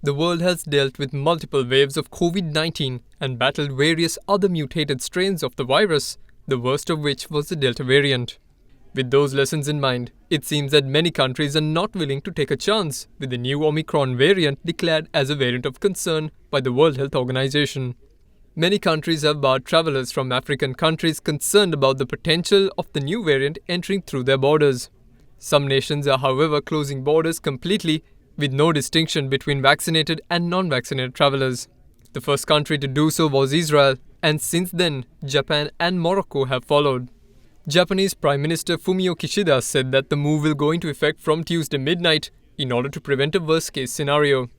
The world has dealt with multiple waves of COVID-19 and battled various other mutated strains of the virus, the worst of which was the Delta variant. With those lessons in mind, it seems that many countries are not willing to take a chance with the new Omicron variant declared as a variant of concern by the World Health Organization. Many countries have barred travelers from African countries concerned about the potential of the new variant entering through their borders. Some nations are, however, closing borders completely with no distinction between vaccinated and non-vaccinated travelers. The first country to do so was Israel, and since then, Japan and Morocco have followed. Japanese Prime Minister Fumio Kishida said that the move will go into effect from Tuesday midnight in order to prevent a worst-case scenario.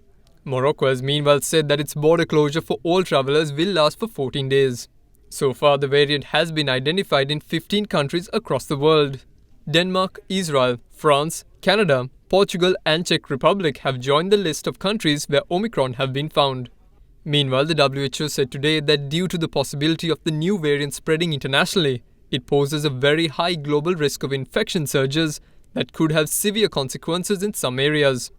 Morocco has meanwhile said that its border closure for all travelers will last for 14 days. So far, the variant has been identified in 15 countries across the world. Denmark, Israel, France, Canada, Portugal and Czech Republic have joined the list of countries where Omicron have been found. Meanwhile, the WHO said today that due to the possibility of the new variant spreading internationally, it poses a very high global risk of infection surges that could have severe consequences in some areas.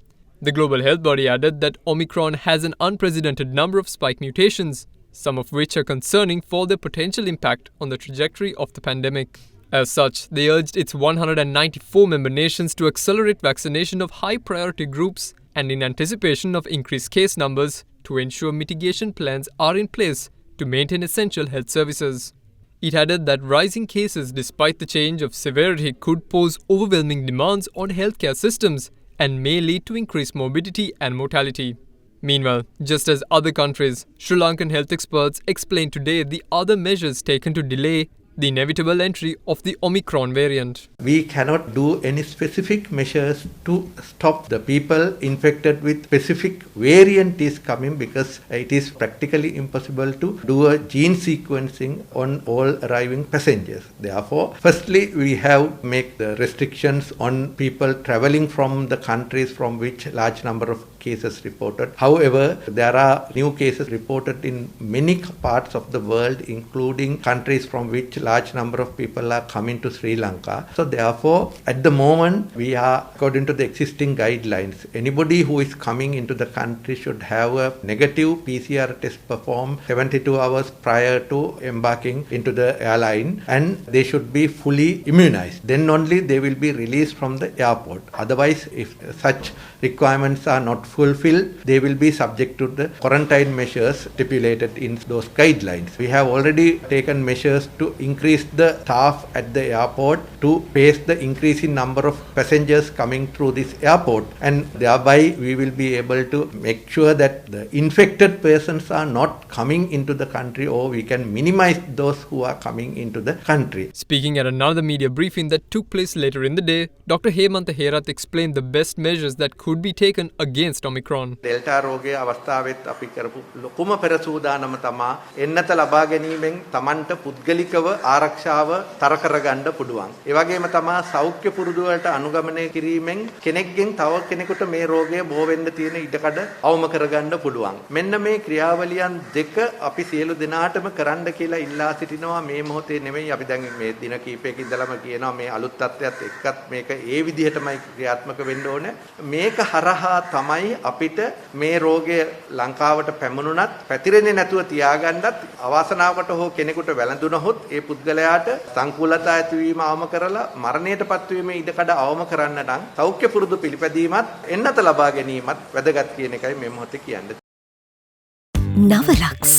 The global health body added that Omicron has an unprecedented number of spike mutations, some of which are concerning for their potential impact on the trajectory of the pandemic. As such, they urged its 194 member nations to accelerate vaccination of high-priority groups and in anticipation of increased case numbers to ensure mitigation plans are in place to maintain essential health services. It added that rising cases despite the change of severity could pose overwhelming demands on healthcare systems and may lead to increased morbidity and mortality. Meanwhile, just as other countries, Sri Lankan health experts explained today the other measures taken to delay the inevitable entry of the Omicron variant. We cannot do any specific measures to stop the people infected with specific variant is coming because it is practically impossible to do a gene sequencing on all arriving passengers. Therefore, firstly, we have to make the restrictions on people traveling from the countries from which large number of cases reported. However, there are new cases reported in many parts of the world, including countries from which large number of people are coming to Sri Lanka. So therefore, at the moment, we are, according to the existing guidelines, anybody who is coming into the country should have a negative PCR test performed 72 hours prior to embarking into the airline, and they should be fully immunized. Then only they will be released from the airport. Otherwise, if such requirements are not fulfilled, they will be subject to the quarantine measures stipulated in those guidelines. We have already taken measures to increase the staff at the airport to face the increasing number of passengers coming through this airport, and thereby we will be able to make sure that the infected persons are not coming into the country, or we can minimize those who are coming into the country. Speaking at another media briefing that took place later in the day, Dr. Hemantha Herath explained the best measures that could be taken against Omicron. Delta රෝගයේ අවස්ථාවෙත් අපි කරපු ලොකුම පෙර සූදානම තමා එන්නත ලබා ගැනීමෙන් Tamanට පුද්ගලිකව ආරක්ෂාව තර කරගන්න පුළුවන්. ඒ වගේම තමා සෞඛ්‍ය පුරුදු වලට අනුගමනය කිරීමෙන් කෙනෙක්ගෙන් තව කෙනෙකුට මේ රෝගය බෝ වෙන්න තියෙන ඉඩකඩ අවම කරගන්න පුළුවන්. මෙන්න මේ ක්‍රියාවලියන් දෙක අපි සියලු දෙනාටම කරන්න කියලා ඉල්ලා සිටිනවා. මේ මොහොතේ නෙමෙයි, අපි දැන් මේ දින කිහිපයක ඉඳලම කියනවා මේ අලුත් තත්ත්වයක් එක්කත් මේක ඒ විදිහටමයි ක්‍රියාත්මක වෙන්න ඕනේ. මේක හරහා තමයි අපිට මේ රෝගය ලංකාවට පැමුණුණත් පැතිරෙන්නේ නැතුව තියාගන්නත් අවාසනාවකට හෝ කෙනෙකුට වැළඳුනහොත් ඒ පුද්ගලයාට සංකූලතා ඇතිවීම අවම කරලා මරණයට පත්වීමේ ඉඩකඩ අවම කරන්න නම් සෞඛ්‍ය පුරුදු පිළිපැදීමත් එන්නත ලබා ගැනීමත් වැදගත් කියන එකයි මේ මොහොතේ කියන්නේ. නවලක්ස්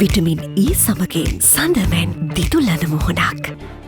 විටමින් E සමගින් සඳමෙන් දිතුලන මොහොනක්.